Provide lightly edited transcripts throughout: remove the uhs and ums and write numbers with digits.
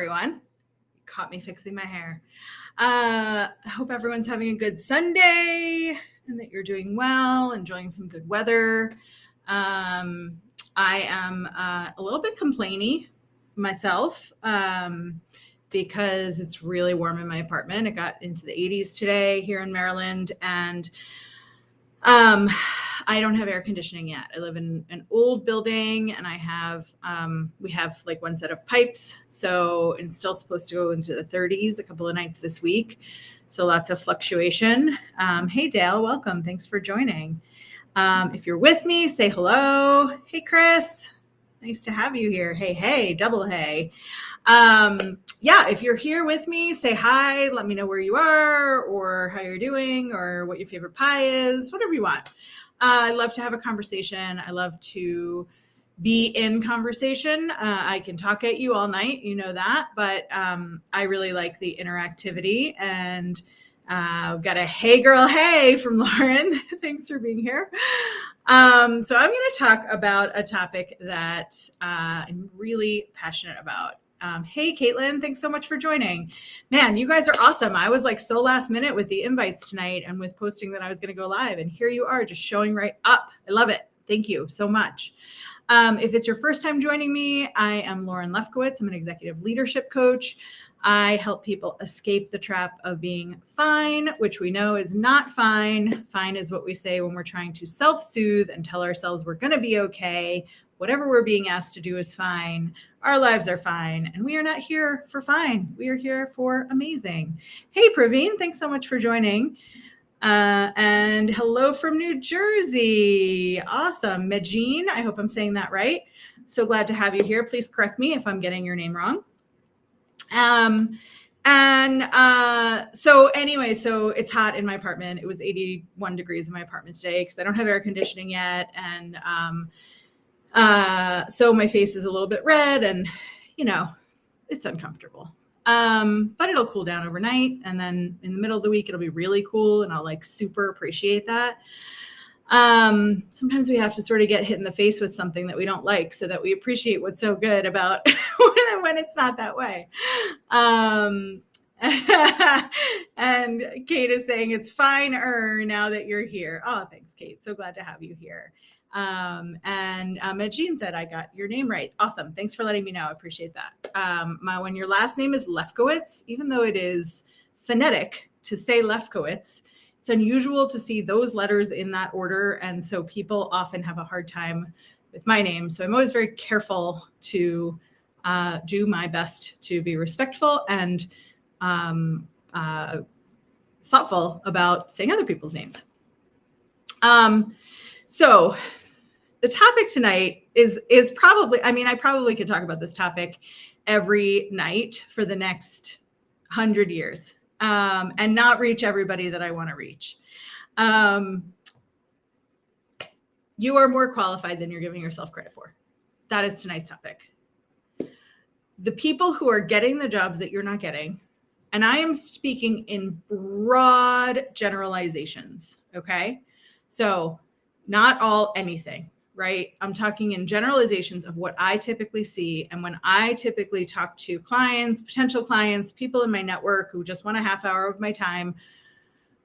everyone. Caught me fixing my hair. I hope everyone's having a good Sunday and that you're doing well, enjoying some good weather. I am a little bit complainy myself because it's really warm in my apartment. It got into the 80s today here in Maryland, and I don't have air conditioning yet. I live in an old building, and we have like one set of pipes. So it's still supposed to go into the 30s a couple of nights this week. So lots of fluctuation. Hey, Dale, welcome. Thanks for joining. If you're with me, say hello. Hey, Chris. Nice to have you here. Hey, double hey. If you're here with me, say hi. Let me know where you are or how you're doing or what your favorite pie is, whatever you want. I love to have a conversation. I love to be in conversation. I can talk at you all night, you know that, but I really like the interactivity. And got a hey girl, hey from Lauren. Thanks for being here. So I'm going to talk about a topic that I'm really passionate about. Hey, Caitlin, thanks so much for joining. Man, you guys are awesome. I was like so last minute with the invites tonight and with posting that I was going to go live. And here you are just showing right up. I love it. Thank you so much. If it's your first time joining me, I am Lauren Lefkowitz. I'm an executive leadership coach. I help people escape the trap of being fine, which we know is not fine. Fine is what we say when we're trying to self-soothe and tell ourselves we're going to be okay. Whatever we're being asked to do is fine. Our lives are fine. And we are not here for fine. We are here for amazing. Hey, Praveen, thanks so much for joining. And hello from New Jersey. Awesome. Medjeen, I hope I'm saying that right. So glad to have you here. Please correct me if I'm getting your name wrong. So it's hot in my apartment. It was 81 degrees in my apartment today because I don't have air conditioning yet. And so my face is a little bit red and, it's uncomfortable. But it'll cool down overnight. And then in the middle of the week, it'll be really cool. And I'll like super appreciate that. Sometimes we have to sort of get hit in the face with something that we don't like so that we appreciate what's so good about when it's not that way. And Kate is saying it's finer now that you're here. Oh, thanks, Kate. So glad to have you here. Jean said, I got your name right. Awesome. Thanks for letting me know. I appreciate that. When your last name is Lefkowitz, even though it is phonetic to say Lefkowitz, it's unusual to see those letters in that order. And so people often have a hard time with my name. So I'm always very careful to do my best to be respectful and thoughtful about saying other people's names. So the topic tonight is probably, I probably could talk about this topic every night for the next 100 years. And not reach everybody that I want to reach. You are more qualified than you're giving yourself credit for. That is tonight's topic. The people who are getting the jobs that you're not getting, and I am speaking in broad generalizations, okay? So not all anything, right? I'm talking in generalizations of what I typically see. And when I typically talk to clients, potential clients, people in my network who just want a half hour of my time,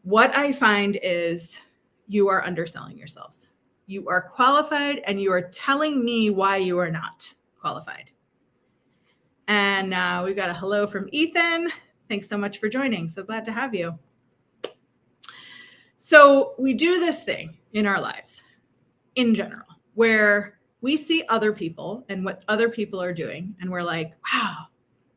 what I find is you are underselling yourselves. You are qualified and you are telling me why you are not qualified. And we've got a hello from Ethan. Thanks so much for joining. So glad to have you. So we do this thing in our lives in general, where we see other people and what other people are doing. And we're like, wow,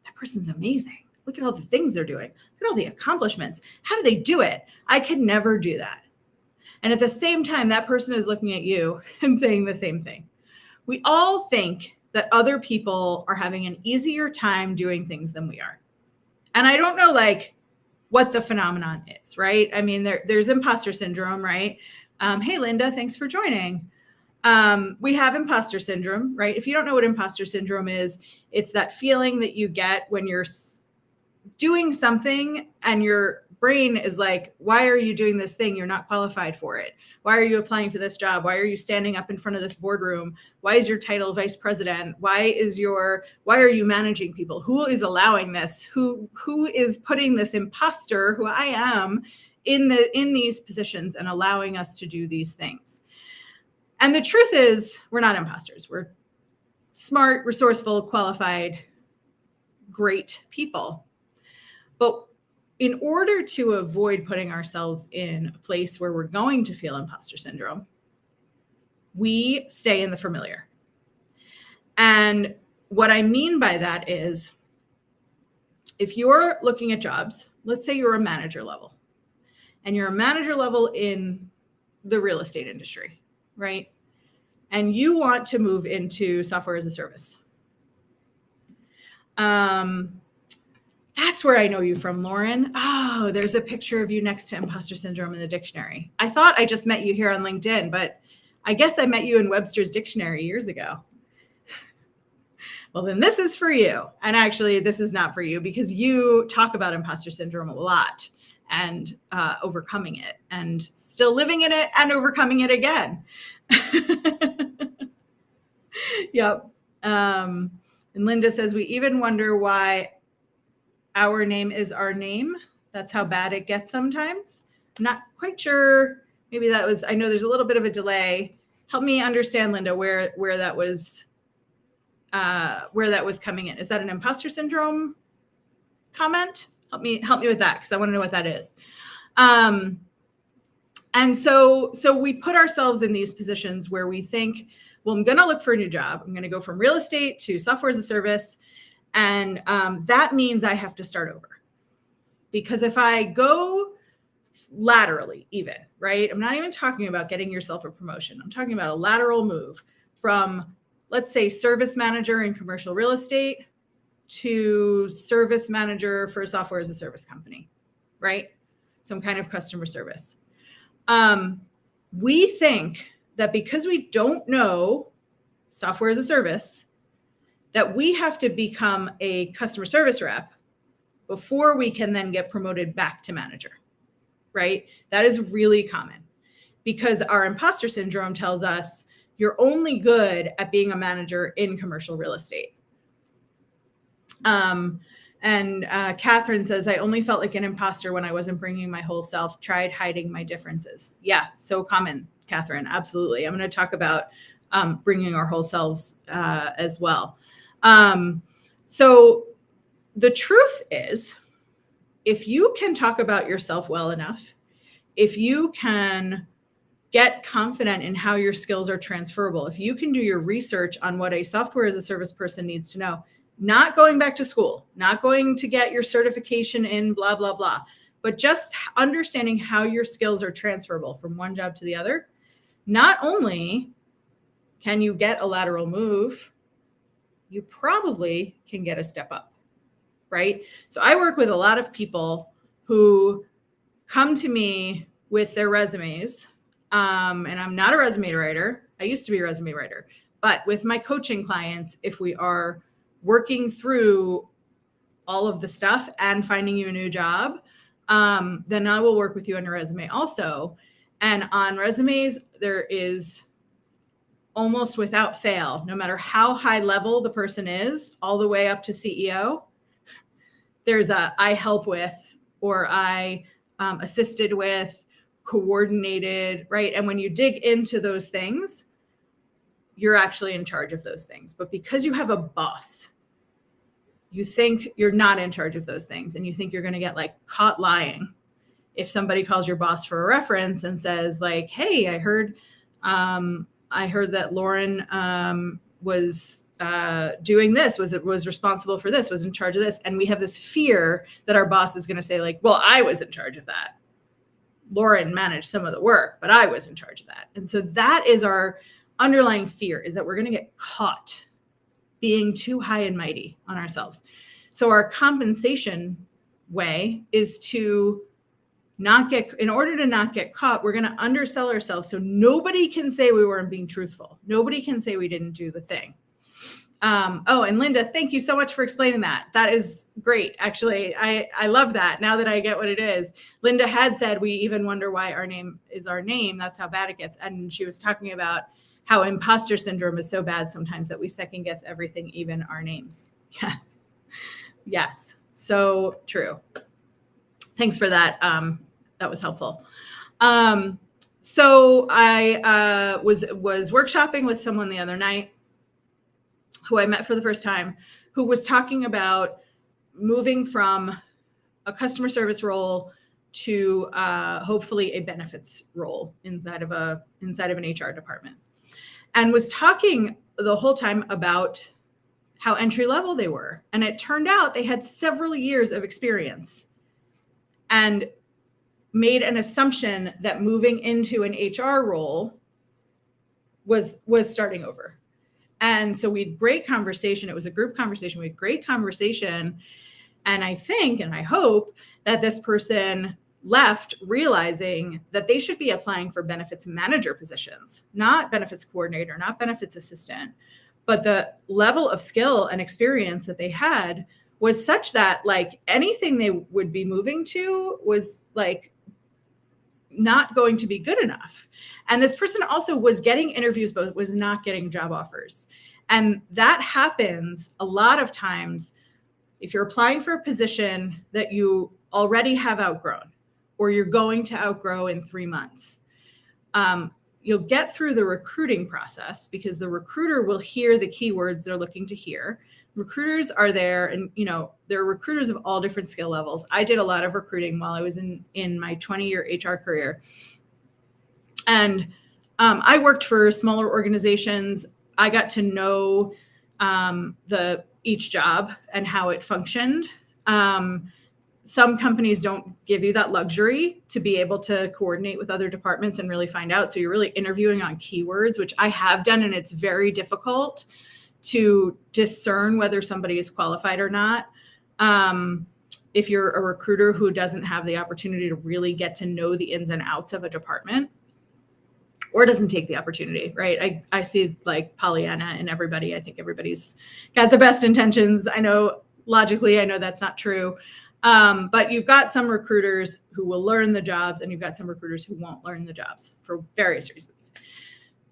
that person's amazing. Look at all the things they're doing. Look at all the accomplishments. How do they do it? I could never do that. And at the same time, that person is looking at you and saying the same thing. We all think that other people are having an easier time doing things than we are. And I don't know what the phenomenon is, right? There's imposter syndrome, right? Hey, Linda, thanks for joining. We have imposter syndrome, right? If you don't know what imposter syndrome is, it's that feeling that you get when you're doing something and you're brain is like, why are you doing this thing? You're not qualified for it. Why are you applying for this job? Why are you standing up in front of this boardroom? Why is your title vice president? Why are you managing people? Who is allowing this? Who is putting this imposter, who I am, in these positions and allowing us to do these things? And the truth is, we're not imposters. We're smart, resourceful, qualified, great people. But in order to avoid putting ourselves in a place where we're going to feel imposter syndrome, we stay in the familiar. And what I mean by that is, if you're looking at jobs, let's say you're a manager level, and you're a manager level in the real estate industry, right? And you want to move into software as a service. That's where I know you from, Lauren. Oh, there's a picture of you next to imposter syndrome in the dictionary. I thought I just met you here on LinkedIn, but I guess I met you in Webster's dictionary years ago. Well, then this is for you. And actually, this is not for you, because you talk about imposter syndrome a lot and overcoming it and still living in it and overcoming it again. Yep. And Linda says, we even wonder why our name is our name. That's how bad it gets sometimes. I'm not quite sure. Maybe that was, I know there's a little bit of a delay. Help me understand, Linda, where that was coming in. Is that an imposter syndrome comment? Help me with that, because I want to know what that is. And so we put ourselves in these positions where we think, well, I'm going to look for a new job. I'm going to go from real estate to software as a service. And that means I have to start over. Because if I go laterally even, right? I'm not even talking about getting yourself a promotion. I'm talking about a lateral move from, let's say, service manager in commercial real estate to service manager for a software as a service company, right? Some kind of customer service. We think that because we don't know software as a service, that we have to become a customer service rep before we can then get promoted back to manager, right? That is really common, because our imposter syndrome tells us you're only good at being a manager in commercial real estate. And Catherine says, I only felt like an imposter when I wasn't bringing my whole self, tried hiding my differences. Yeah, so common, Catherine. Absolutely. I'm going to talk about bringing our whole selves as well. So the truth is, if you can talk about yourself well enough, if you can get confident in how your skills are transferable, if you can do your research on what a software as a service person needs to know, not going back to school, not going to get your certification in blah, blah, blah, but just understanding how your skills are transferable from one job to the other, not only can you get a lateral move, you probably can get a step up, right? So I work with a lot of people who come to me with their resumes, and I'm not a resume writer. I used to be a resume writer, but with my coaching clients, if we are working through all of the stuff and finding you a new job, then I will work with you on your resume also. And on resumes, there is almost without fail, no matter how high level the person is, all the way up to CEO, there's a I help with, or I assisted with, coordinated, right? And when you dig into those things, you're actually in charge of those things. But because you have a boss, you think you're not in charge of those things, and you think you're going to get like caught lying if somebody calls your boss for a reference and says like, hey, I heard that Lauren was doing this, was responsible for this, was in charge of this. And we have this fear that our boss is going to say like, well, I was in charge of that. Lauren managed some of the work, but I was in charge of that. And so that is our underlying fear, is that we're going to get caught being too high and mighty on ourselves. So our compensation way is to in order to not get caught, we're going to undersell ourselves so nobody can say we weren't being truthful. Nobody can say we didn't do the thing. Oh, and Linda, thank you so much for explaining that. That is great. Actually, I love that now that I get what it is. Linda had said, we even wonder why our name is our name. That's how bad it gets. And she was talking about how imposter syndrome is so bad sometimes that we second guess everything, even our names. Yes. Yes. So true. Thanks for that. That was helpful. So I was workshopping with someone the other night who I met for the first time, who was talking about moving from a customer service role to hopefully a benefits role inside of an HR department, and was talking the whole time about how entry level they were. And it turned out they had several years of experience and made an assumption that moving into an HR role was starting over. And so we had great conversation. It was a group conversation. We had great conversation. And I think, and I hope that this person left realizing that they should be applying for benefits manager positions, not benefits coordinator, not benefits assistant. But the level of skill and experience that they had was such that like anything they would be moving to was like not going to be good enough. And this person also was getting interviews, but was not getting job offers. And that happens a lot of times if you're applying for a position that you already have outgrown or you're going to outgrow in 3 months. You'll get through the recruiting process because the recruiter will hear the keywords they're looking to hear. Recruiters are there, and there are recruiters of all different skill levels. I did a lot of recruiting while I was in my 20-year HR career. And I worked for smaller organizations. I got to know each job and how it functioned. Some companies don't give you that luxury to be able to coordinate with other departments and really find out. So you're really interviewing on keywords, which I have done, and it's very difficult to discern whether somebody is qualified or not. If you're a recruiter who doesn't have the opportunity to really get to know the ins and outs of a department, or doesn't take the opportunity, right? I see like Pollyanna in everybody. I think everybody's got the best intentions. I know logically, I know that's not true. But you've got some recruiters who will learn the jobs, and you've got some recruiters who won't learn the jobs for various reasons.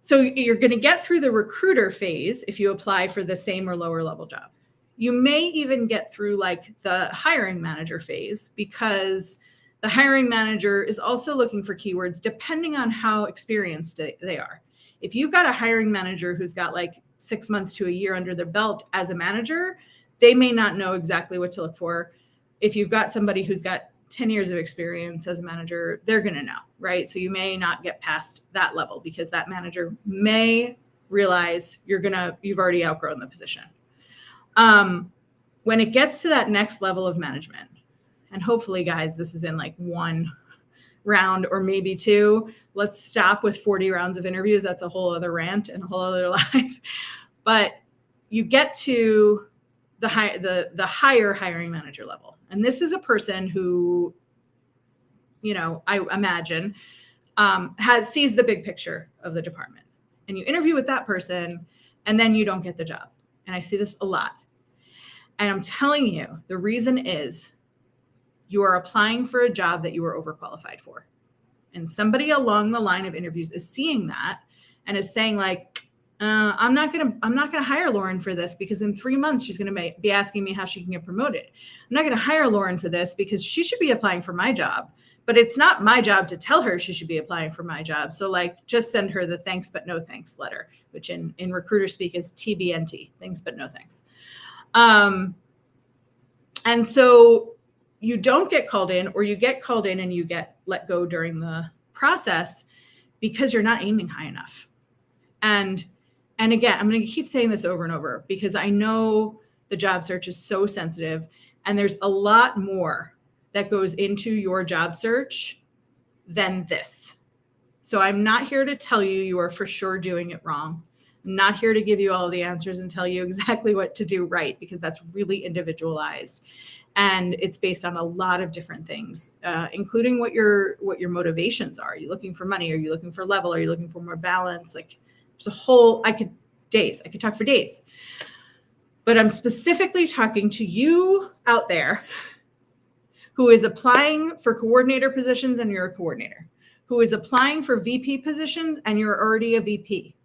So you're going to get through the recruiter phase if you apply for the same or lower level job. You may even get through like the hiring manager phase, because the hiring manager is also looking for keywords depending on how experienced they are. If you've got a hiring manager who's got like 6 months to a year under their belt as a manager, they may not know exactly what to look for. If you've got somebody who's got 10 years of experience as a manager, they're going to know, right? So you may not get past that level because that manager may realize you've already outgrown the position. When it gets to that next level of management, and hopefully, guys, this is in like 1 round or maybe 2. Let's stop with 40 rounds of interviews. That's a whole other rant and a whole other life. But you get to the higher hiring manager level. And this is a person who, I imagine, sees the big picture of the department. And you interview with that person, and then you don't get the job. And I see this a lot. And I'm telling you, the reason is you are applying for a job that you were overqualified for. And somebody along the line of interviews is seeing that and is saying like, I'm not gonna hire Lauren for this because in 3 months she's gonna be asking me how she can get promoted. I'm not gonna hire Lauren for this because she should be applying for my job, but it's not my job to tell her she should be applying for my job. So like, just send her the thanks but no thanks letter, which in recruiter speak is TBNT, thanks but no thanks. And so you don't get called in, or you get called in and you get let go during the process because you're not aiming high enough. And again, I'm going to keep saying this over and over because I know the job search is so sensitive, and there's a lot more that goes into your job search than this. So I'm not here to tell you are for sure doing it wrong. I'm not here to give you all the answers and tell you exactly what to do right, because that's really individualized. And it's based on a lot of different things, including what your motivations are. Are you looking for money? Are you looking for level? Are you looking for more balance? Like there's I could talk for days. But I'm specifically talking to you out there who is applying for coordinator positions and you're a coordinator, who is applying for VP positions and you're already a VP.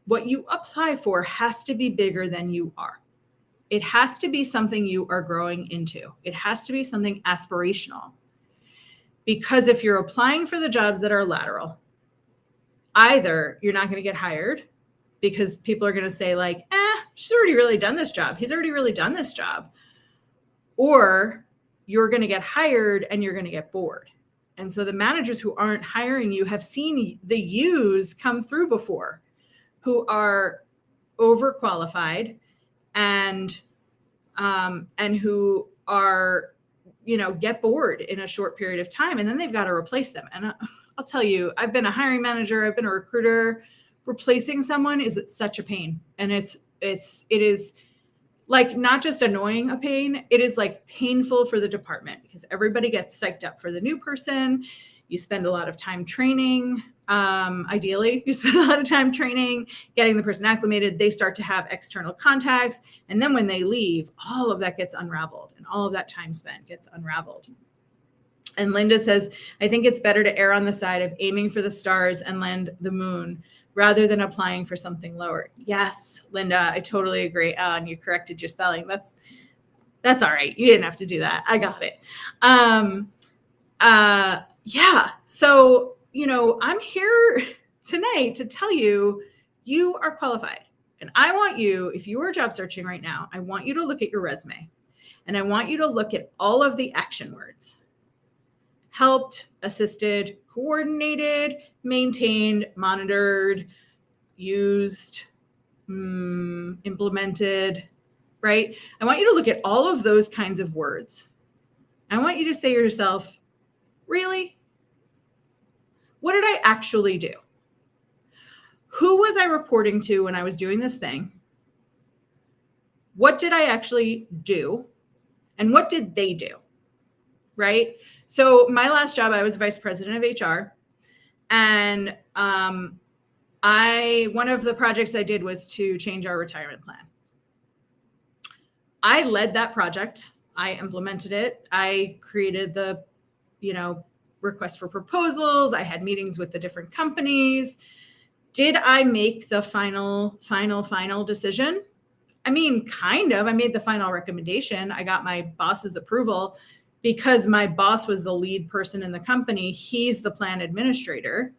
What you apply for has to be bigger than you are. It has to be something you are growing into. It has to be something aspirational. Because if you're applying for the jobs that are lateral, either you're not going to get hired because people are going to say like, she's already really done this job. He's already really done this job. Or you're going to get hired and you're going to get bored. And so the managers who aren't hiring you have seen the yous come through before, who are overqualified and who are, get bored in a short period of time, and then they've got to replace them. And I'll tell you, I've been a hiring manager, I've been a recruiter. Replacing someone is such a pain. And it is like not just annoying a pain, it is like painful for the department because everybody gets psyched up for the new person. You spend a lot of time training. Ideally, you spend a lot of time training, getting the person acclimated. They start to have external contacts. And then when they leave, all of that gets unraveled and all of that time spent gets unraveled. And Linda says, I think it's better to err on the side of aiming for the stars and land the moon rather than applying for something lower. Yes, Linda, I totally agree. And you corrected your spelling. That's all right. You didn't have to do that. I got it. Yeah. So, I'm here tonight to tell you, you are qualified. And I want you, if you are job searching right now, I want you to look at your resume and I want you to look at all of the action words. Helped, assisted, coordinated, maintained, monitored, used, implemented, right? I want you to look at all of those kinds of words. I want you to say to yourself, really? What did I actually do? Who was I reporting to when I was doing this thing? What did I actually do? And what did they do? Right? So my last job, I was vice president of HR. And one of the projects I did was to change our retirement plan. I led that project. I implemented it. I created the, request for proposals. I had meetings with the different companies. Did I make the final decision? I mean, kind of. I made the final recommendation. I got my boss's approval because my boss was the lead person in the company. He's the plan administrator.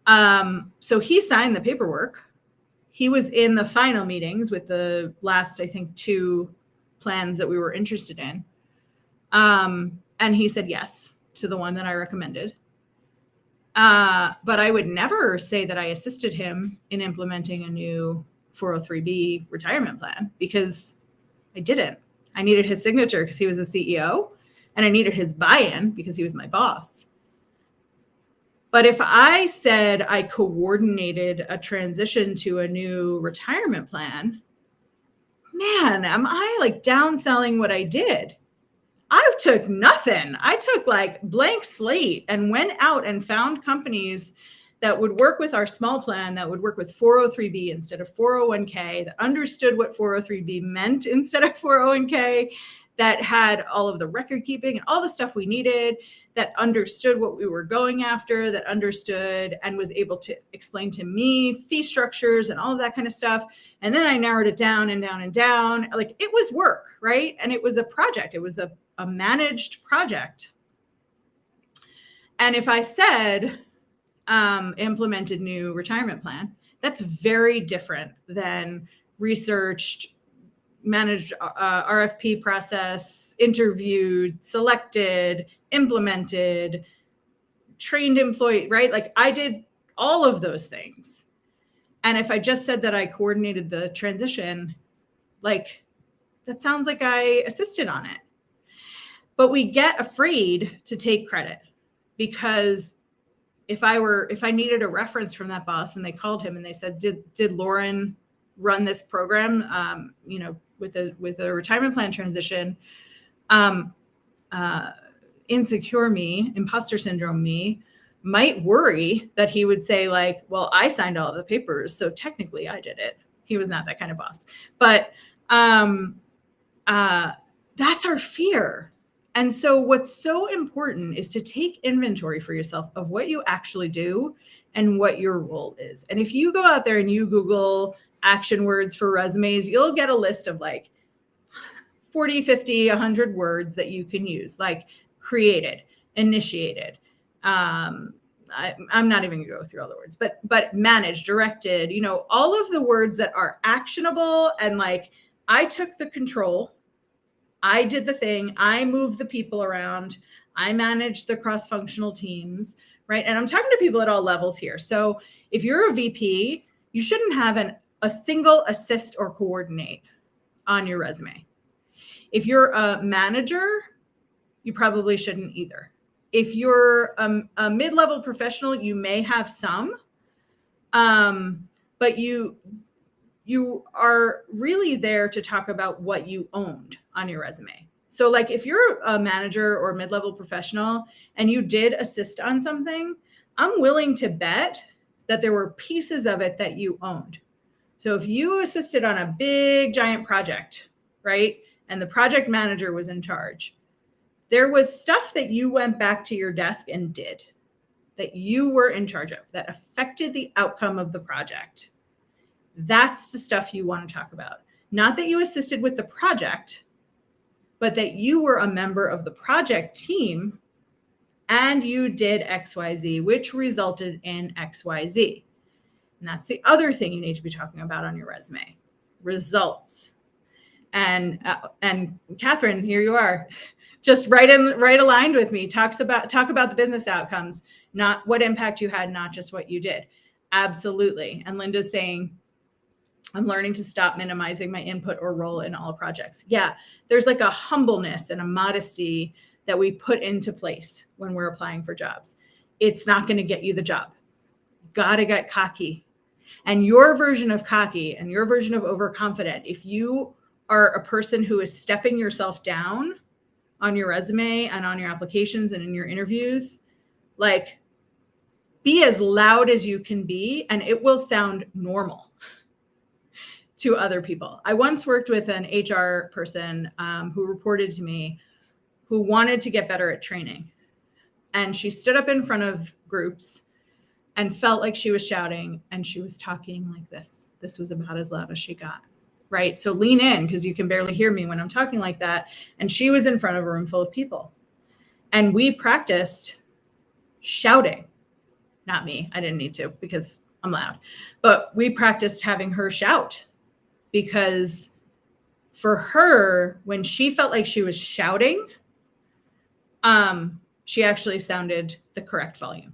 So he signed the paperwork. He was in the final meetings with the last, I think, 2 plans that we were interested in. And he said yes to the one that I recommended. But I would never say that I assisted him in implementing a new 403B retirement plan because I didn't. I needed his signature because he was the CEO, and I needed his buy-in because he was my boss. But if I said I coordinated a transition to a new retirement plan, man, am I like downselling what I did? I took nothing. I took like blank slate and went out and found companies that would work with our small plan, that would work with 403B instead of 401k, that understood what 403B meant instead of 401k, that had all of the record keeping and all the stuff we needed, that understood what we were going after, that understood and was able to explain to me fee structures and all of that kind of stuff. And then I narrowed it down and down and down. Like it was work, right? And it was a project. It was a managed project. And if I said implemented new retirement plan, that's very different than researched, managed RFP process, interviewed, selected, implemented, trained employee, right? Like I did all of those things. And if I just said that I coordinated the transition, like that sounds like I assisted on it. But we get afraid to take credit because if I needed a reference from that boss and they called him and they said, did Lauren run this program, with a retirement plan transition, insecure me, imposter syndrome me, might worry that he would say like, well, I signed all the papers, so technically I did it. He was not that kind of boss. But that's our fear. And so what's so important is to take inventory for yourself of what you actually do and what your role is. And if you go out there and you Google action words for resumes, you'll get a list of like 40, 50, 100 words that you can use, like created, initiated. I'm not even gonna go through all the words, but managed, directed, all of the words that are actionable and like, I took the control, I did the thing, I moved the people around, I managed the cross-functional teams, right? And I'm talking to people at all levels here. So if you're a VP, you shouldn't have a single assist or coordinate on your resume. If you're a manager, you probably shouldn't either. If you're a mid-level professional, you may have some, but you are really there to talk about what you owned on your resume. So like if you're a manager or a mid-level professional and you did assist on something, I'm willing to bet that there were pieces of it that you owned. So if you assisted on a big giant project, right? And the project manager was in charge, there was stuff that you went back to your desk and did that you were in charge of that affected the outcome of the project. That's the stuff you want to talk about. Not that you assisted with the project, but that you were a member of the project team and you did XYZ, which resulted in XYZ. And that's the other thing you need to be talking about on your resume, results. And Catherine, here you are, just right aligned with me. Talk about the business outcomes, not what impact you had, not just what you did. Absolutely. And Linda's saying, I'm learning to stop minimizing my input or role in all projects. Yeah, there's like a humbleness and a modesty that we put into place when we're applying for jobs. It's not going to get you the job. Gotta get cocky. And your version of cocky and your version of overconfident, if you are a person who is stepping yourself down on your resume and on your applications and in your interviews, like be as loud as you can be and it will sound normal to other people. I once worked with an HR person who reported to me who wanted to get better at training. And she stood up in front of groups and felt like she was shouting and she was talking like this. This was about as loud as she got, right? So lean in because you can barely hear me when I'm talking like that. And she was in front of a room full of people. And we practiced shouting. Not me, I didn't need to because I'm loud. But we practiced having her shout because for her, when she felt like she was shouting, she actually sounded the correct volume.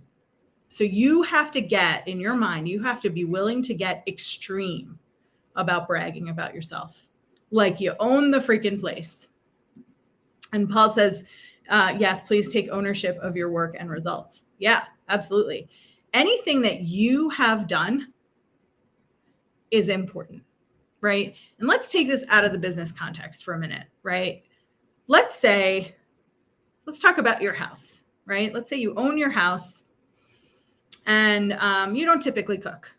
So you have to get in your mind, you have to be willing to get extreme about bragging about yourself. Like you own the freaking place. And Paul says, yes, please take ownership of your work and results. Yeah, absolutely. Anything that you have done is important, right? And let's take this out of the business context for a minute, right? Let's talk about your house, right? Let's say you own your house and you don't typically cook,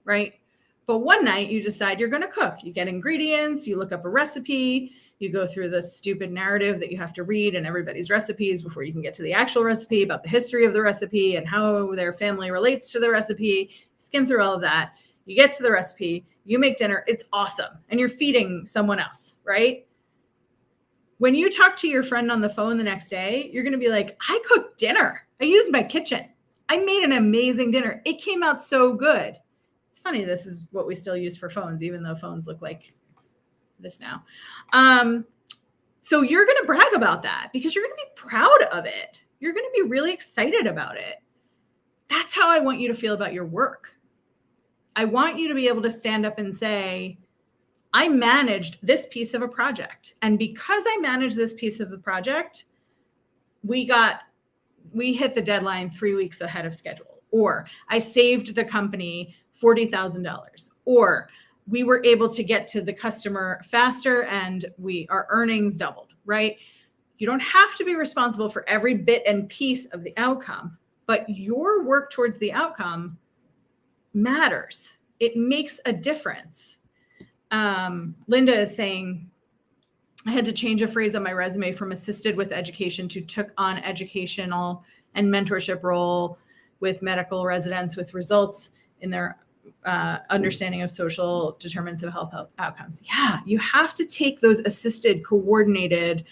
right? But one night you decide you're going to cook. You get ingredients, you look up a recipe, you go through the stupid narrative that you have to read in everybody's recipes before you can get to the actual recipe about the history of the recipe and how their family relates to the recipe. Skim through all of that. You get to the recipe, you make dinner. It's awesome. And you're feeding someone else, right? When you talk to your friend on the phone the next day, you're going to be like, I cooked dinner. I used my kitchen. I made an amazing dinner. It came out so good. It's funny. This is what we still use for phones, even though phones look like this now. So you're going to brag about that because you're going to be proud of it. You're going to be really excited about it. That's how I want you to feel about your work. I want you to be able to stand up and say, I managed this piece of a project. And because I managed this piece of the project, we hit the deadline 3 weeks ahead of schedule, or I saved the company $40,000, or we were able to get to the customer faster and our earnings doubled, right? You don't have to be responsible for every bit and piece of the outcome, but your work towards the outcome matters. it makes a difference. Linda is saying, I had to change a phrase on my resume from assisted with education to took on educational and mentorship role with medical residents with results in their understanding of social determinants of health outcomes. Yeah, you have to take those assisted, coordinated,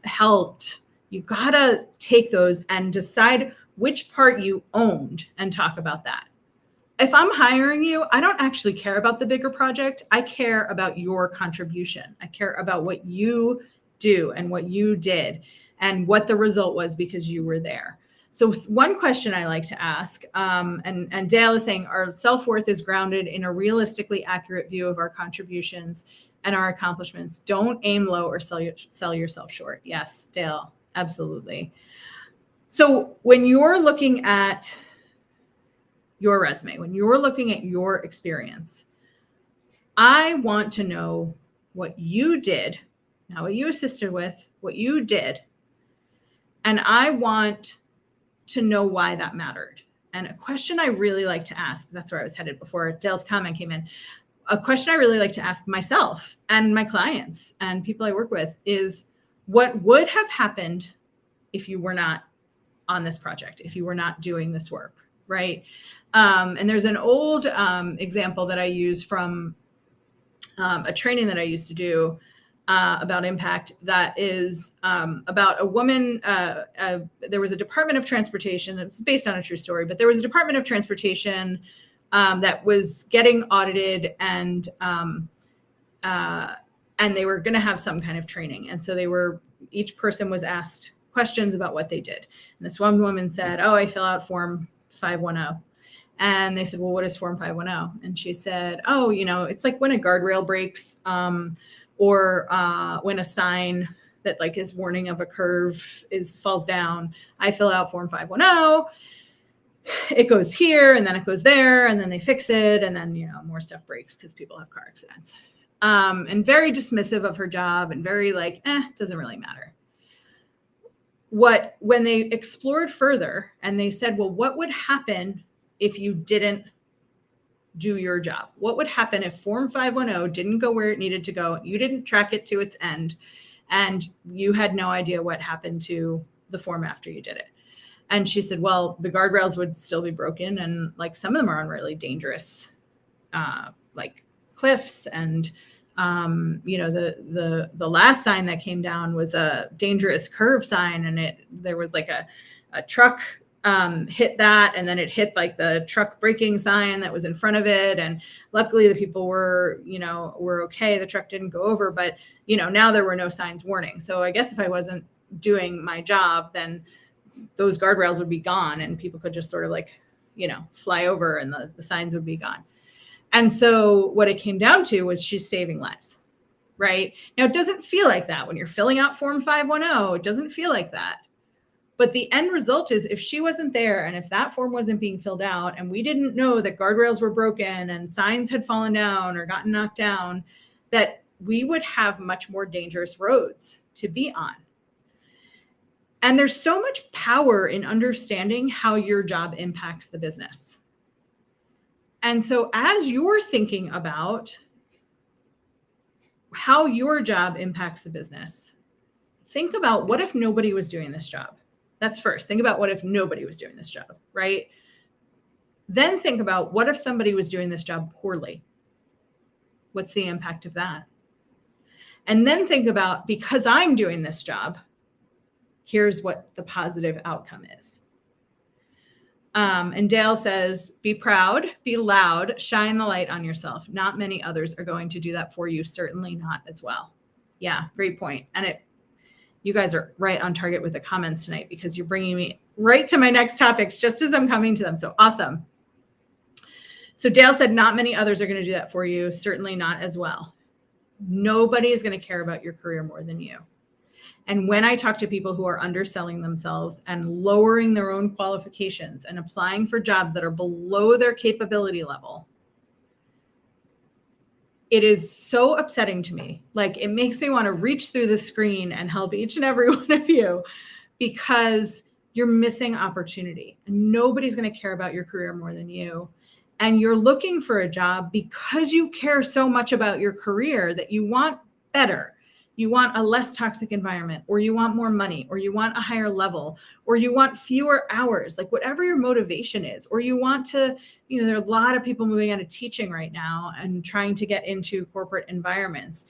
helped. You gotta take those and decide which part you owned and talk about that. If I'm hiring you, I don't actually care about the bigger project. I care about your contribution. I care about what you do and what you did and what the result was because you were there. So one question I like to ask, and Dale is saying, our self-worth is grounded in a realistically accurate view of our contributions and our accomplishments. Don't aim low or sell yourself short. Yes, Dale, absolutely. So when you're looking at your resume, when you're looking at your experience, I want to know what you did, not what you assisted with, what you did. And I want to know why that mattered. And a question I really like to ask, that's where I was headed before Dale's comment came in. A question I really like to ask myself and my clients and people I work with is, what would have happened if you were not on this project, if you were not doing this work, right? And there's an old example that I use from a training that I used to do about impact that is about a woman. There was a Department of Transportation. It's based on a true story, but there was a Department of Transportation that was getting audited, and they were going to have some kind of training. And so each person was asked questions about what they did. And this one woman said, "Oh, I fill out Form 510. And they said, "Well, what is Form 510? And she said, "Oh, it's like when a guardrail breaks, or when a sign that like is warning of a curve falls down. I fill out Form 510. It goes here and then it goes there and then they fix it. And then, more stuff breaks because people have car accidents." And very dismissive of her job and very like, doesn't really matter. When they explored further and they said, well, what would happen if you didn't do your job? What would happen if Form 510 didn't go where it needed to go? You didn't track it to its end and you had no idea what happened to the form after you did it. And she said, well, the guardrails would still be broken. And like some of them are on really dangerous, like cliffs. And, the last sign that came down was a dangerous curve sign. And there was like a truck hit that, and then it hit like the truck braking sign that was in front of it. And luckily the people were okay. The truck didn't go over, but now there were no signs warning. So I guess if I wasn't doing my job, then those guardrails would be gone and people could just sort of like, fly over and the signs would be gone. And so what it came down to was she's saving lives, right? Now, it doesn't feel like that when you're filling out Form 510. It doesn't feel like that. But the end result is if she wasn't there and if that form wasn't being filled out and we didn't know that guardrails were broken and signs had fallen down or gotten knocked down, that we would have much more dangerous roads to be on. And there's so much power in understanding how your job impacts the business. And so as you're thinking about how your job impacts the business, think about what if nobody was doing this job? That's first. Think about what if nobody was doing this job, right? Then think about what if somebody was doing this job poorly? What's the impact of that? And then think about, because I'm doing this job, here's what the positive outcome is. And Dale says, be proud, be loud, shine the light on yourself. Not many others are going to do that for you. Certainly not as well. Yeah, great point. And you guys are right on target with the comments tonight because you're bringing me right to my next topics just as I'm coming to them. So awesome. So Dale said, not many others are going to do that for you. Certainly not as well. Nobody is going to care about your career more than you. And when I talk to people who are underselling themselves and lowering their own qualifications and applying for jobs that are below their capability level, it is so upsetting to me. Like, it makes me want to reach through the screen and help each and every one of you because you're missing opportunity. And nobody's going to care about your career more than you. and you're looking for a job because you care so much about your career that you want better, you want a less toxic environment, or you want more money, or you want a higher level, or you want fewer hours, like whatever your motivation is, or you want to, there are a lot of people moving out of teaching right now and trying to get into corporate environments.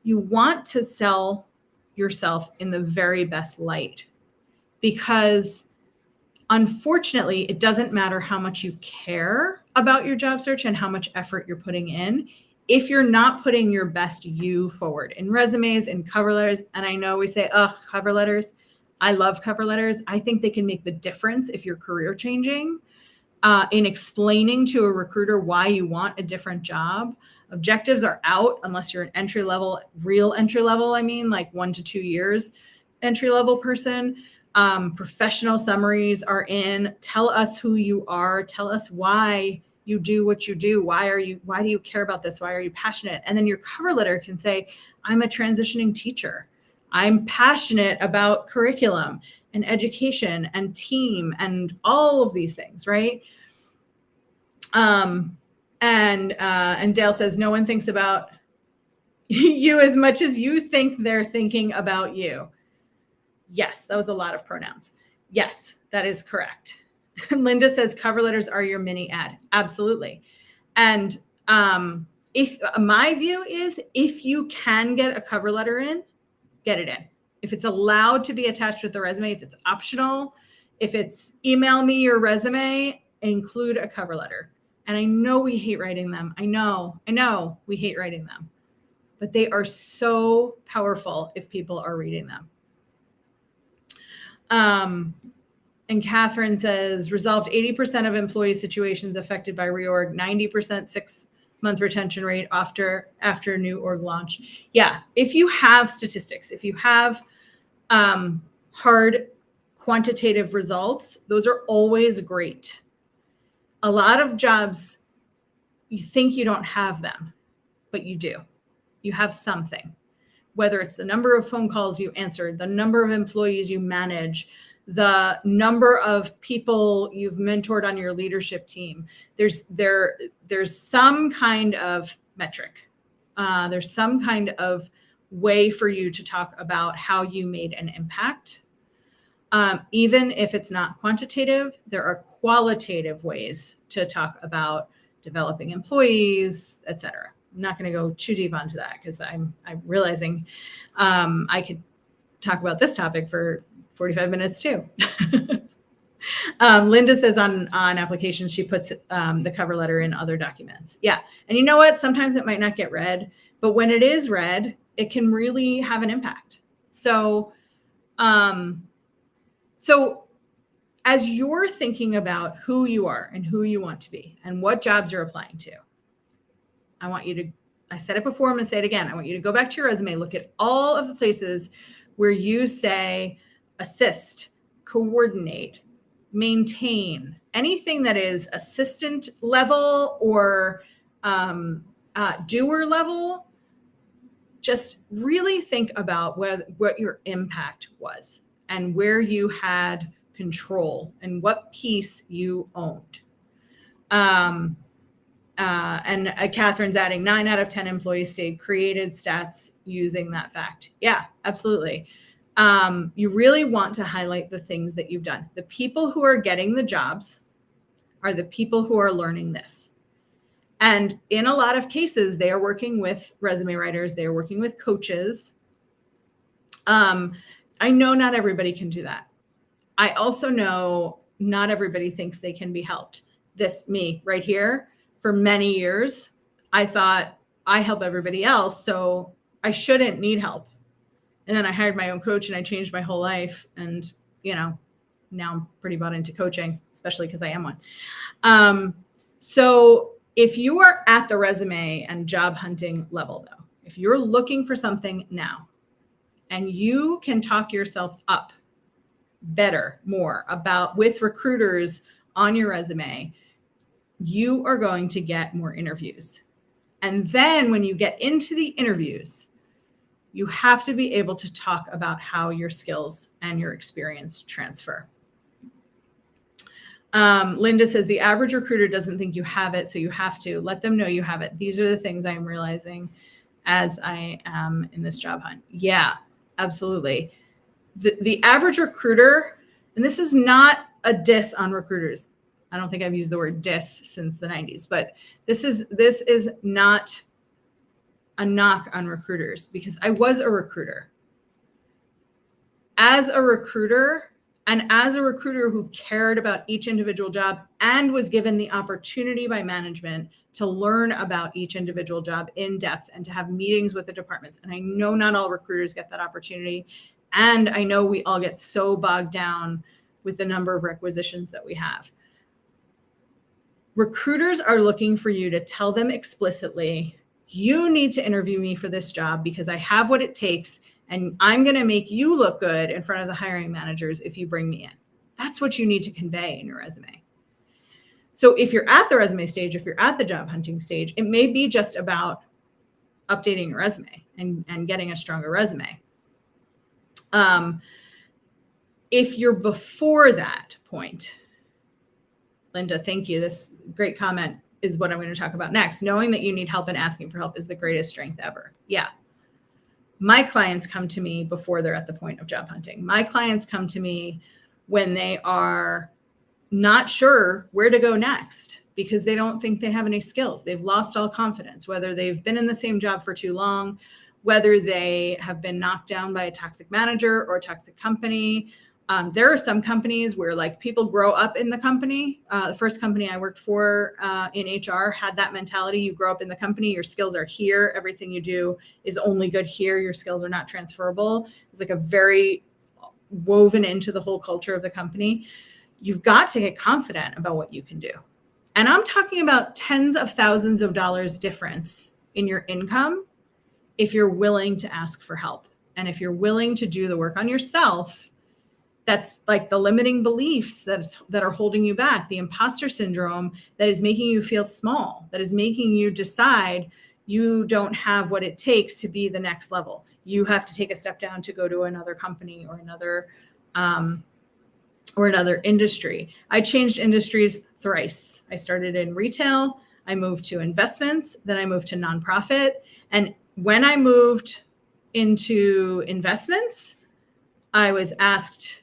You want to sell yourself in the very best light, because unfortunately, it doesn't matter how much you care about your job search and how much effort you're putting in if you're not putting your best you forward in resumes and cover letters. And I know we say, cover letters. I love cover letters. I think they can make the difference if you're career changing, in explaining to a recruiter why you want a different job. Objectives are out unless you're an entry level, real entry level. I mean, like 1 to 2 years entry level person. Professional summaries are in. Tell us who you are. Tell us why you do what you do. Why do you care about this? Why are you passionate? And then your cover letter can say, I'm a transitioning teacher. I'm passionate about curriculum and education and team and all of these things, right? And Dale says, no one thinks about you as much as you think they're thinking about you. Yes, that was a lot of pronouns. Yes, that is correct. Linda says cover letters are your mini ad. Absolutely. And if my view is, if you can get a cover letter in, get it in. If it's allowed to be attached with the resume, if it's optional, if it's email me your resume, include a cover letter. And I know we hate writing them. I know we hate writing them, but they are so powerful if people are reading them. And Catherine says, resolved 80% of employee situations affected by reorg, 90% 6-month retention rate after new org launch. Yeah, if you have statistics, if you have hard quantitative results, those are always great. A lot of jobs, you think you don't have them, but you do. You have something. Whether it's the number of phone calls you answered, the number of employees you manage, the number of people you've mentored on your leadership team, there's some kind of metric. There's some kind of way for you to talk about how you made an impact. Even if it's not quantitative, there are qualitative ways to talk about developing employees, et cetera. I'm not going to go too deep onto that because I'm realizing I could talk about this topic for 45 minutes too. Linda says on applications, she puts the cover letter in other documents. Yeah. And you know what? Sometimes it might not get read, but when it is read, it can really have an impact. So as you're thinking about who you are and who you want to be and what jobs you're applying to, I said it before, I'm going to say it again. I want you to go back to your resume, look at all of the places where you say assist, coordinate, maintain, anything that is assistant level or doer level. Just really think about what your impact was and where you had control and what piece you owned. And Catherine's adding 9 out of 10 employees stayed, created stats using that fact. Yeah, absolutely. You really want to highlight the things that you've done. The people who are getting the jobs are the people who are learning this. And in a lot of cases, they are working with resume writers. They are working with coaches. I know not everybody can do that. I also know not everybody thinks they can be helped. Me right here, for many years, I thought I help everybody else, so I shouldn't need help. And then I hired my own coach and I changed my whole life. And, now I'm pretty bought into coaching, especially because I am one. So if you are at the resume and job hunting level, though, if you're looking for something now and you can talk yourself up better, more with recruiters on your resume, you are going to get more interviews. And then when you get into the interviews, you have to be able to talk about how your skills and your experience transfer. Linda says the average recruiter doesn't think you have it, so you have to let them know you have it. These are the things I'm realizing as I am in this job hunt. Yeah, absolutely. The average recruiter, and this is not a diss on recruiters. I don't think I've used the word diss since the 90s, but this is not a knock on recruiters, because I was a recruiter. As a recruiter, and as a recruiter who cared about each individual job and was given the opportunity by management to learn about each individual job in depth and to have meetings with the departments. And I know not all recruiters get that opportunity. And I know we all get so bogged down with the number of requisitions that we have. Recruiters are looking for you to tell them explicitly, you need to interview me for this job because I have what it takes, and I'm going to make you look good in front of the hiring managers if you bring me in. That's what you need to convey in your resume. So if you're at the resume stage, if you're at the job hunting stage, it may be just about updating your resume and getting a stronger resume. If you're before that point, Linda, thank you. This great comment is what I'm going to talk about next. Knowing that you need help and asking for help is the greatest strength ever. Yeah. My clients come to me before they're at the point of job hunting. My clients come to me when they are not sure where to go next because they don't think they have any skills. They've lost all confidence, whether they've been in the same job for too long, whether they have been knocked down by a toxic manager or a toxic company. There are some companies where like people grow up in the company. The first company I worked for in HR had that mentality. You grow up in the company, your skills are here. Everything you do is only good here. Your skills are not transferable. It's like a very woven into the whole culture of the company. You've got to get confident about what you can do. And I'm talking about tens of thousands of dollars difference in your income if you're willing to ask for help. And if you're willing to do the work on yourself. That's like the limiting beliefs that are holding you back, the imposter syndrome that is making you feel small, that is making you decide you don't have what it takes to be the next level. You have to take a step down to go to another company or another industry. I changed industries thrice. I started in retail, I moved to investments, then I moved to nonprofit. And when I moved into investments, I was asked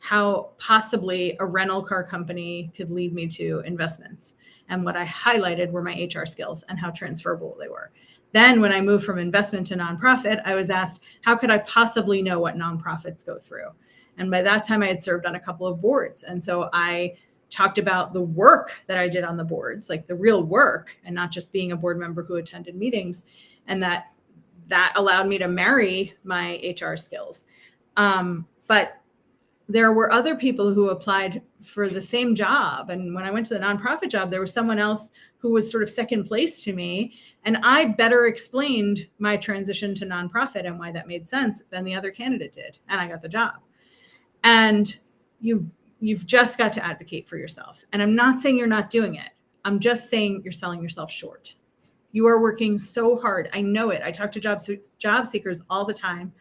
how possibly a rental car company could lead me to investments. And what I highlighted were my HR skills and how transferable they were. Then when I moved from investment to nonprofit, I was asked, how could I possibly know what nonprofits go through? And by that time I had served on a couple of boards. And so I talked about the work that I did on the boards, like the real work, and not just being a board member who attended meetings. And that allowed me to marry my HR skills. But there were other people who applied for the same job. And when I went to the nonprofit job, there was someone else who was sort of second place to me. And I better explained my transition to nonprofit and why that made sense than the other candidate did. And I got the job. And you've just got to advocate for yourself. And I'm not saying you're not doing it. I'm just saying you're selling yourself short. You are working so hard. I know it. I talk to job seekers all the time.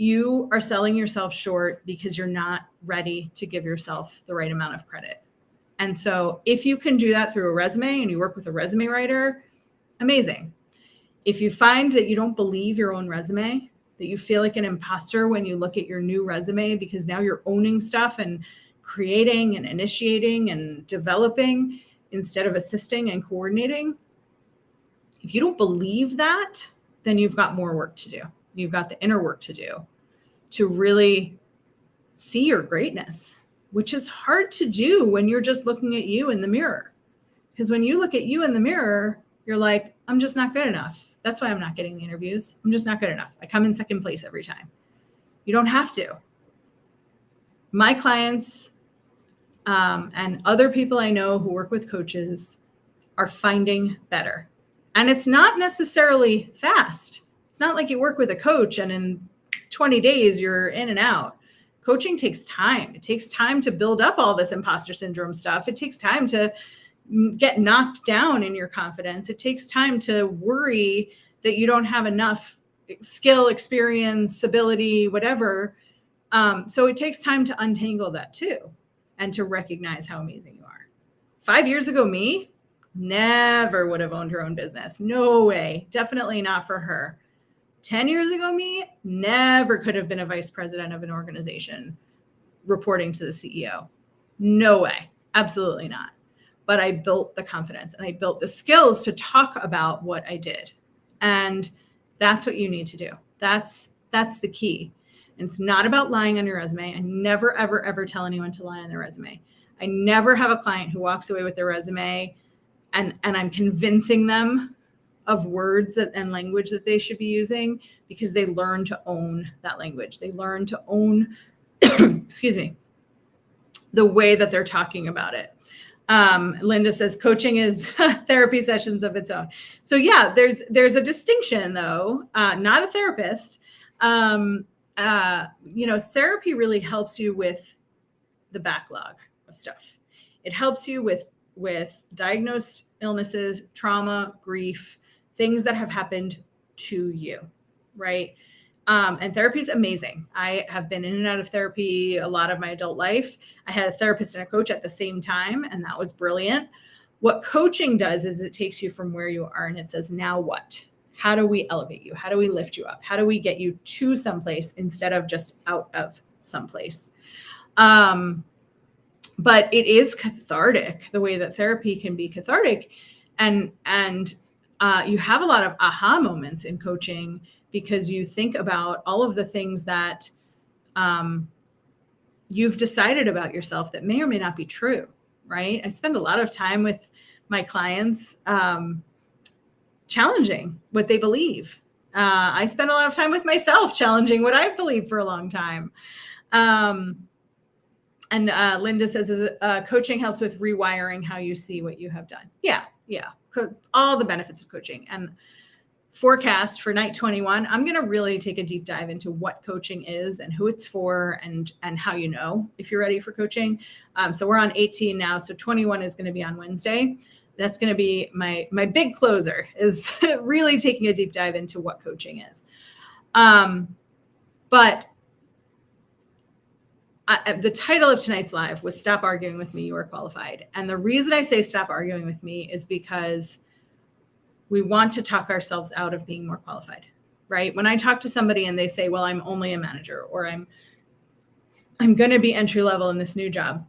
You are selling yourself short because you're not ready to give yourself the right amount of credit. And so if you can do that through a resume and you work with a resume writer, amazing. If you find that you don't believe your own resume, that you feel like an imposter when you look at your new resume because now you're owning stuff and creating and initiating and developing instead of assisting and coordinating, if you don't believe that, then you've got more work to do. You've got the inner work to do to really see your greatness, which is hard to do when you're just looking at you in the mirror. Because when you look at you in the mirror, you're like, I'm just not good enough. That's why I'm not getting the interviews. I'm just not good enough. I come in second place every time. You don't have to. My clients and other people I know who work with coaches are finding better. And it's not necessarily fast. It's not like you work with a coach and in 20 days you're in and out. Coaching takes time. It takes time to build up all this imposter syndrome stuff. It takes time to get knocked down in your confidence. It takes time to worry that you don't have enough skill, experience, ability, whatever. So it takes time to untangle that too. and to recognize how amazing you are. 5 years ago, me never would have owned her own business. No way. Definitely not for her. 10 years ago, me never could have been a vice president of an organization reporting to the CEO. No way. Absolutely not. But I built the confidence and I built the skills to talk about what I did. And that's what you need to do. That's the key. And it's not about lying on your resume. I never, ever, ever tell anyone to lie on their resume. I never have a client who walks away with their resume and I'm convincing them of words and language that they should be using because they learn to own that language. They learn to own, excuse me, the way that they're talking about it. Linda says coaching is therapy sessions of its own. So yeah, there's a distinction though, not a therapist. Therapy really helps you with the backlog of stuff. It helps you with diagnosed illnesses, trauma, grief, things that have happened to you, right? And therapy is amazing. I have been in and out of therapy a lot of my adult life. I had a therapist and a coach at the same time, and that was brilliant. What coaching does is it takes you from where you are and it says, now what? How do we elevate you? How do we lift you up? How do we get you to someplace instead of just out of someplace? But it is cathartic, the way that therapy can be cathartic. And you have a lot of aha moments in coaching because you think about all of the things that you've decided about yourself that may or may not be true, right? I spend a lot of time with my clients challenging what they believe. I spend a lot of time with myself challenging what I've believed for a long time. And Linda says coaching helps with rewiring how you see what you have done. Yeah. All the benefits of coaching. And forecast for night 21, I'm going to really take a deep dive into what coaching is and who it's for and how you know if you're ready for coaching. So we're on 18 now. So 21 is going to be on Wednesday. That's going to be my big closer, is really taking a deep dive into what coaching is. But the title of tonight's live was Stop Arguing With Me, You Are Qualified. And the reason I say stop arguing with me is because we want to talk ourselves out of being more qualified, right? When I talk to somebody and they say, well, I'm only a manager, or I'm going to be entry level in this new job.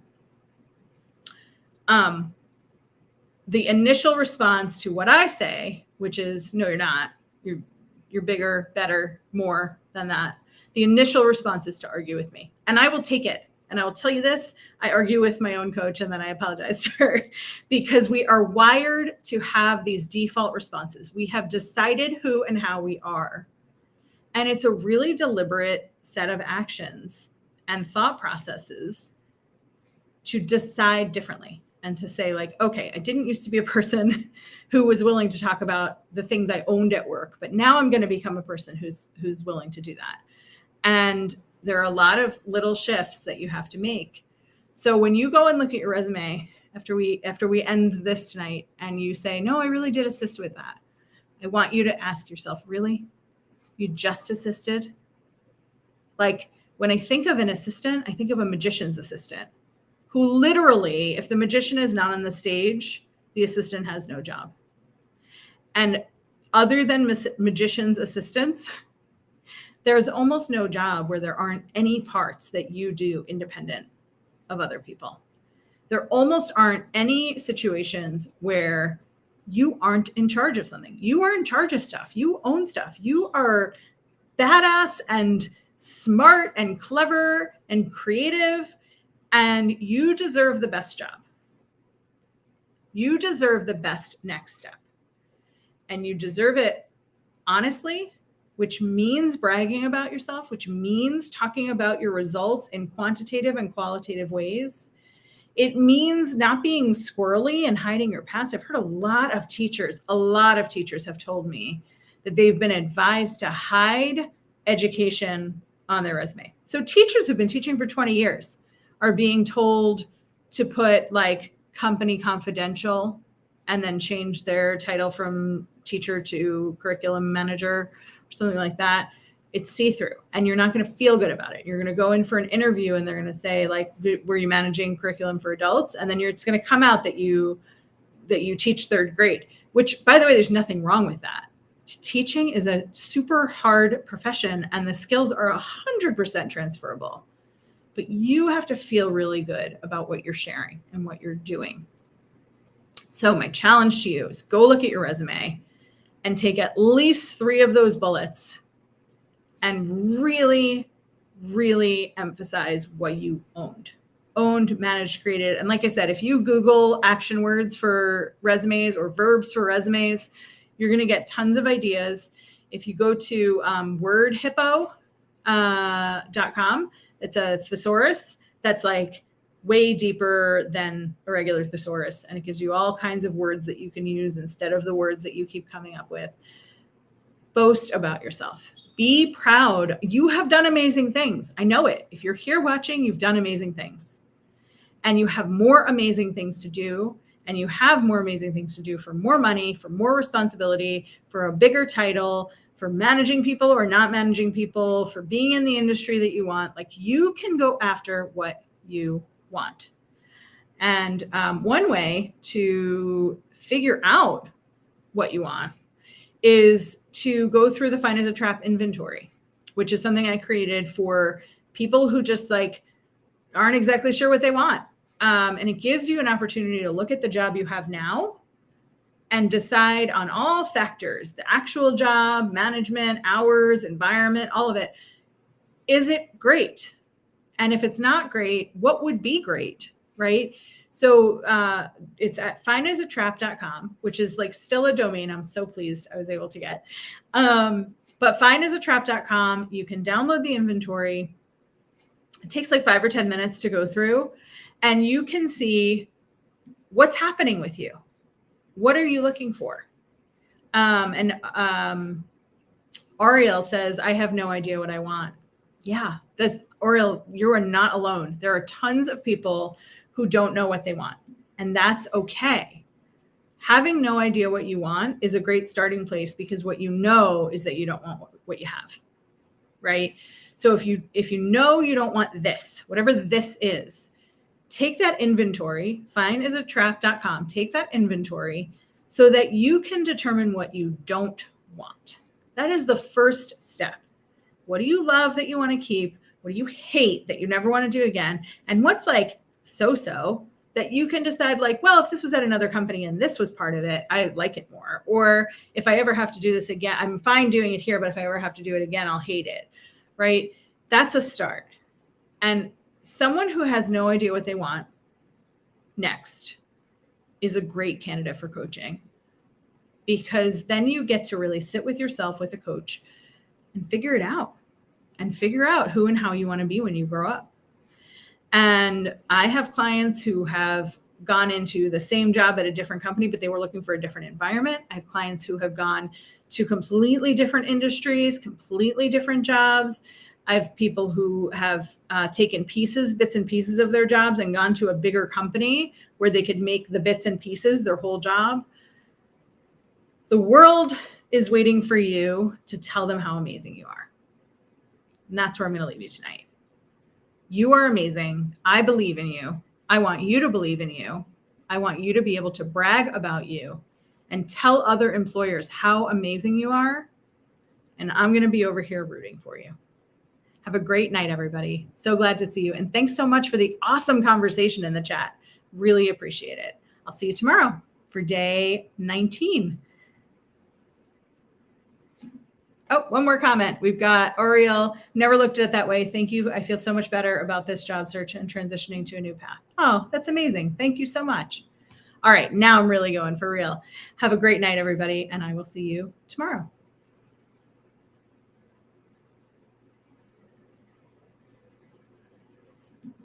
The initial response to what I say, which is, no, you're not, you're bigger, better, more than that. The initial response is to argue with me, and I will take it. And I will tell you this, I argue with my own coach and then I apologize to her, because we are wired to have these default responses. We have decided who and how we are. And it's a really deliberate set of actions and thought processes to decide differently and to say, like, okay, I didn't used to be a person who was willing to talk about the things I owned at work, but now I'm going to become a person who's willing to do that. And there are a lot of little shifts that you have to make. So when you go and look at your resume after we end this tonight and you say, no, I really did assist with that, I want you to ask yourself, really? You just assisted? Like, when I think of an assistant, I think of a magician's assistant who literally, if the magician is not on the stage, the assistant has no job. And other than magician's assistants, there's almost no job where there aren't any parts that you do independent of other people. There almost aren't any situations where you aren't in charge of something. You are in charge of stuff. You own stuff. You are badass and smart and clever and creative, and you deserve the best job. You deserve the best next step. And you deserve it honestly, which means bragging about yourself, which means talking about your results in quantitative and qualitative ways. It means not being squirrely and hiding your past. I've heard a lot of teachers have told me that they've been advised to hide education on their resume. So teachers who've been teaching for 20 years are being told to put like company confidential and then change their title from teacher to curriculum manager, something like that. It's see-through, and you're not going to feel good about it. You're going to go in for an interview and they're going to say, like, were you managing curriculum for adults? And then it's going to come out that you teach third grade, which, by the way, there's nothing wrong with that. Teaching is a super hard profession and the skills are 100% transferable, but you have to feel really good about what you're sharing and what you're doing. So my challenge to you is go look at your resume and take at least 3 of those bullets and really, really emphasize what you owned, managed, created. And like I said, if you Google action words for resumes or verbs for resumes, you're going to get tons of ideas. If you go to wordhippo.com, it's a thesaurus that's like way deeper than a regular thesaurus. And it gives you all kinds of words that you can use instead of the words that you keep coming up with. Boast about yourself. Be proud. You have done amazing things. I know it. If you're here watching, you've done amazing things. And you have more amazing things to do. And you have more amazing things to do for more money, for more responsibility, for a bigger title, for managing people or not managing people, for being in the industry that you want. Like, you can go after what you want. And one way to figure out what you want is to go through the Fine as a Trap inventory, which is something I created for people who just like aren't exactly sure what they want. And it gives you an opportunity to look at the job you have now and decide on all factors, the actual job, management, hours, environment, all of it. Is it great? And if it's not great, what would be great, right? So it's at fineasatrap.com, which is like still a domain. I'm so pleased I was able to get. But fineasatrap.com, you can download the inventory. It takes like 5 or 10 minutes to go through, and you can see what's happening with you. What are you looking for? And Ariel says, I have no idea what I want. Yeah, that's Oriel, you are not alone. There are tons of people who don't know what they want, and that's okay. Having no idea what you want is a great starting place, because what you know is that you don't want what you have, right? So if you know you don't want this, whatever this is, take that inventory, fineasatrap.com, take that inventory so that you can determine what you don't want. That is the first step. What do you love that you want to keep? What do you hate that you never want to do again? And what's like so-so that you can decide, like, well, if this was at another company and this was part of it, I like it more. Or if I ever have to do this again, I'm fine doing it here, but if I ever have to do it again, I'll hate it, right? That's a start. And someone who has no idea what they want next is a great candidate for coaching, because then you get to really sit with yourself with a coach and figure it out, and figure out who and how you want to be when you grow up. And I have clients who have gone into the same job at a different company, but they were looking for a different environment. I have clients who have gone to completely different industries, completely different jobs. I have people who have taken bits and pieces of their jobs and gone to a bigger company where they could make the bits and pieces their whole job. The world is waiting for you to tell them how amazing you are. And that's where I'm going to leave you tonight. You are amazing. I believe in you. I want you to believe in you. I want you to be able to brag about you and tell other employers how amazing you are. And I'm going to be over here rooting for you. Have a great night, everybody. So glad to see you. And thanks so much for the awesome conversation in the chat. Really appreciate it. I'll see you tomorrow for day 19. Oh, one more comment. We've got Oriel. Never looked at it that way. Thank you. I feel so much better about this job search and transitioning to a new path. Oh, that's amazing. Thank you so much. All right, now I'm really going for real. Have a great night, everybody, and I will see you tomorrow.